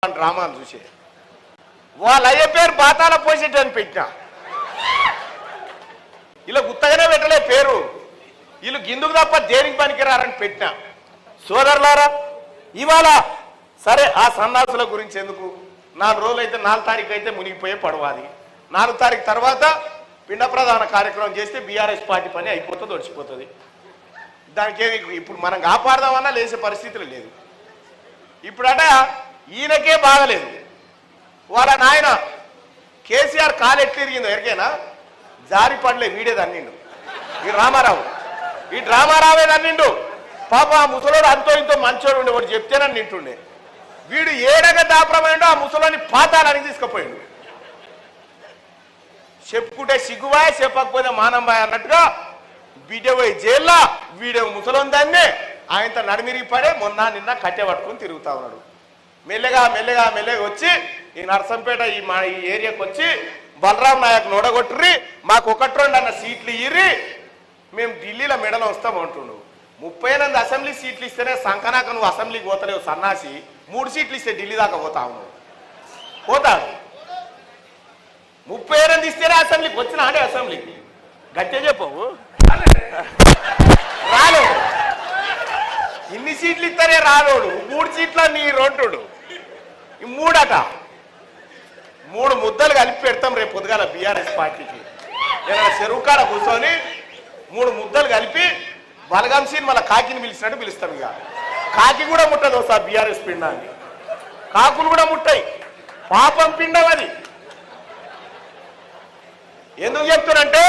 డ్రామాలు చూసే వాళ్ళ అయ్యే పేరు బాతాల పోసేట అని పెట్టినా ఇలా గుత్తగానే పెట్టలే పేరు వీళ్ళు గిందుకు తప్ప దేనికి పనికిరారని పెట్టినా సోదరులారా ఇవాళ సరే ఆ సన్నాసుల గురించి ఎందుకు 4 రోజులు అయితే 4 తారీఖు అయితే మునిగిపోయే పడవాలి 4 తారీఖు తర్వాత పిండ ప్రధాన కార్యక్రమం చేస్తే బీఆర్ఎస్ పార్టీ పని అయిపోతుంది ఒడిచిపోతుంది దానికి ఇప్పుడు మనం కాపాడదామన్నా లేచే పరిస్థితులు లేదు ఇప్పుడట ఈయనకే బాగలేదు వాళ్ళ నాయన కేసీఆర్ కాలు ఎట్టిరిగిందో ఎరికేనా జారి పడలే వీడేది అన్నిండు ఈ రామారావే అన్నిండు పాప ఆ ముసలోడు అంతో ఇంతో మంచోడు ఉండే వాడు చెప్తేనని నింటుండే వీడు ఏడగా దాపరమైండో ఆ ముసలోని పాతాలని తీసుకుపోయాడు చెప్పుకుంటే సిగ్గుబాయ్ చెప్పకపోతే మానంబాయ్ అన్నట్టుగా బిడ్డ పోయి జైల్లో వీడే ముసలోని దాన్నే ఆయనతో నడిమిరిగి పడే మొన్న నిన్న కట్టె పట్టుకుని తిరుగుతా ఉన్నాడు మెల్లగా వచ్చి ఈ నర్సంపేట ఈ ఏరియాకి వచ్చి బలరాం నాయక్ నోడగొట్టుర్రి మాకు 1-2 అన్న సీట్లు ఇయ్యి మేము ఢిల్లీలో మెడలో వస్తామంటుండు 38 అసెంబ్లీ సీట్లు ఇస్తేనే సంకనాక నువ్వు అసెంబ్లీకి పోతలేవు సన్నాసి 3 సీట్లు ఇస్తే ఢిల్లీ దాకా పోతావు నువ్వు పోతాడు 38 ఇస్తేనే అసెంబ్లీకి వచ్చినా అంటే అసెంబ్లీకి గట్టే చెప్పవు రాలేడు ఇన్ని సీట్లు ఇస్తారే రాలోడు 3 సీట్ల నీ రొంటుడు 3 ముద్దలు కలిపి పెడతాం రేపు పొద్దుగాల బీఆర్ఎస్ పార్టీకి నేను చెరువు కాడ కూర్చొని 3 ముద్దలు కలిపి బలగంసీని మళ్ళీ కాకిని పిలిచినట్టు పిలుస్తాం ఇక కాకి కూడా ముట్టదు ఒకసారి బీఆర్ఎస్ పిండాన్ని కాకులు కూడా ముట్టాయి పాపం పిండం అది ఎందుకు చెప్తున్నంటే